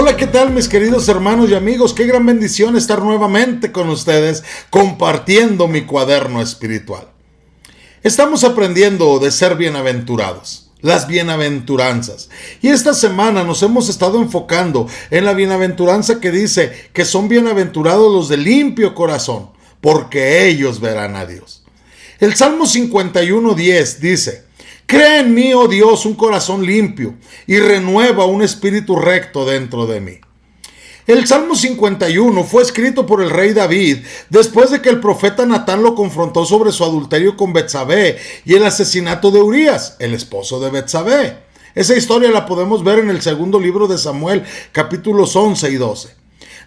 Hola, ¿qué tal mis queridos hermanos y amigos? Qué gran bendición estar nuevamente con ustedes compartiendo mi cuaderno espiritual. Estamos aprendiendo de ser bienaventurados, las bienaventuranzas. Y esta semana nos hemos estado enfocando en la bienaventuranza que dice que son bienaventurados los de limpio corazón, porque ellos verán a Dios. El Salmo 51:10 dice: Crea en mí, oh Dios, un corazón limpio y renueva un espíritu recto dentro de mí. El Salmo 51 fue escrito por el rey David después de que el profeta Natán lo confrontó sobre su adulterio con Betsabé y el asesinato de Urías, el esposo de Betsabé. Esa historia la podemos ver en el segundo libro de Samuel, capítulos 11 y 12.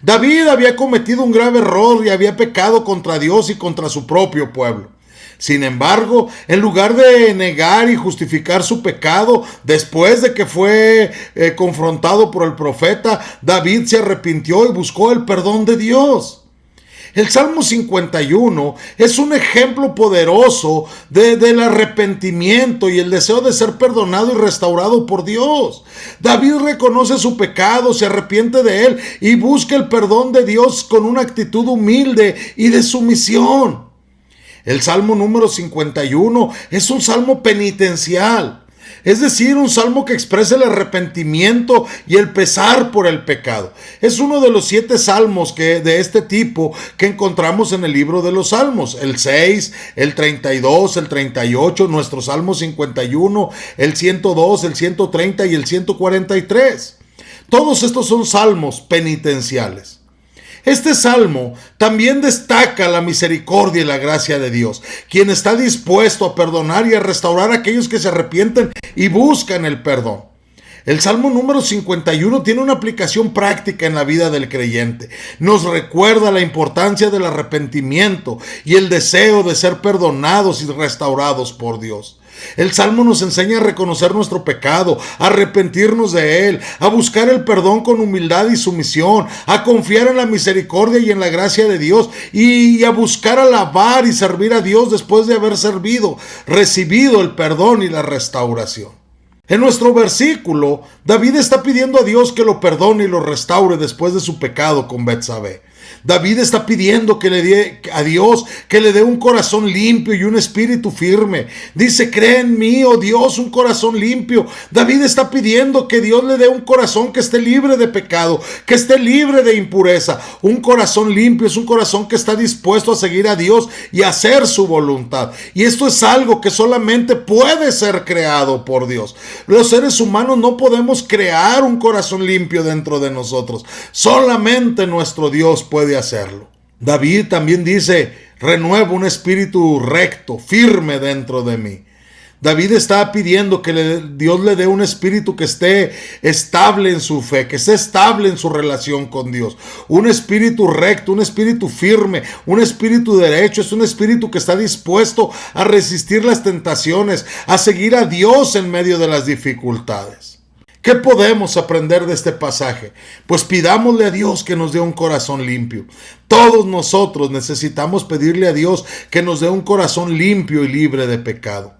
David había cometido un grave error y había pecado contra Dios y contra su propio pueblo. Sin embargo, en lugar de negar y justificar su pecado, después de que fue confrontado por el profeta, David se arrepintió y buscó el perdón de Dios. El Salmo 51 es un ejemplo poderoso del arrepentimiento y el deseo de ser perdonado y restaurado por Dios. David reconoce su pecado, se arrepiente de él y busca el perdón de Dios con una actitud humilde y de sumisión. El Salmo número 51 es un salmo penitencial, es decir, un salmo que expresa el arrepentimiento y el pesar por el pecado. Es uno de los 7 salmos de este tipo que encontramos en el libro de los Salmos: el 6, el 32, el 38, nuestro Salmo 51, el 102, el 130 y el 143. Todos estos son salmos penitenciales. Este salmo también destaca la misericordia y la gracia de Dios, quien está dispuesto a perdonar y a restaurar a aquellos que se arrepienten y buscan el perdón. El Salmo número 51 tiene una aplicación práctica en la vida del creyente. Nos recuerda la importancia del arrepentimiento y el deseo de ser perdonados y restaurados por Dios. El Salmo nos enseña a reconocer nuestro pecado, a arrepentirnos de él, a buscar el perdón con humildad y sumisión, a confiar en la misericordia y en la gracia de Dios y a buscar alabar y servir a Dios después de haber recibido el perdón y la restauración. En nuestro versículo, David está pidiendo a Dios que lo perdone y lo restaure después de su pecado con Betsabé. David está pidiendo que le dé a Dios que le dé un corazón limpio y un espíritu firme. Dice: crea en mí, oh Dios, un corazón limpio. David está pidiendo que Dios le dé un corazón que esté libre de pecado, que esté libre de impureza. Un corazón limpio es un corazón que está dispuesto a seguir a Dios y a hacer su voluntad. Y esto es algo que solamente puede ser creado por Dios. Los seres humanos no podemos crear un corazón limpio dentro de nosotros. Solamente nuestro Dios puede hacerlo. David también dice: renueva un espíritu recto, firme dentro de mí. David está pidiendo que Dios le dé un espíritu que esté estable en su fe, que esté estable en su relación con Dios. Un espíritu recto, un espíritu firme, un espíritu derecho. Es un espíritu que está dispuesto a resistir las tentaciones, a seguir a Dios en medio de las dificultades. ¿Qué podemos aprender de este pasaje? Pues pidámosle a Dios que nos dé un corazón limpio. Todos nosotros necesitamos pedirle a Dios que nos dé un corazón limpio y libre de pecado.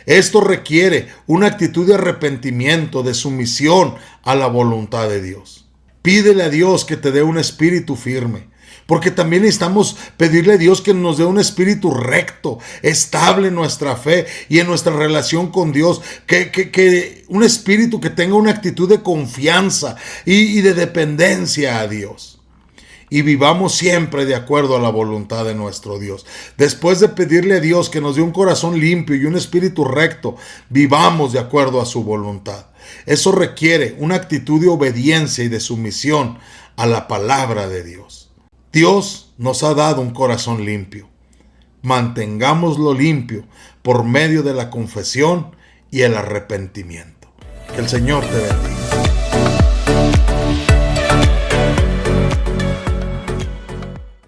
Esto requiere una actitud de arrepentimiento, de sumisión a la voluntad de Dios. Pídele a Dios que te dé un espíritu firme, porque también necesitamos pedirle a Dios que nos dé un espíritu recto, estable en nuestra fe y en nuestra relación con Dios, que un espíritu que tenga una actitud de confianza y de dependencia a Dios. Y vivamos siempre de acuerdo a la voluntad de nuestro Dios. Después de pedirle a Dios que nos dé un corazón limpio y un espíritu recto, vivamos de acuerdo a su voluntad. Eso requiere una actitud de obediencia y de sumisión a la palabra de Dios. Dios nos ha dado un corazón limpio. Mantengámoslo limpio por medio de la confesión y el arrepentimiento. Que el Señor te bendiga.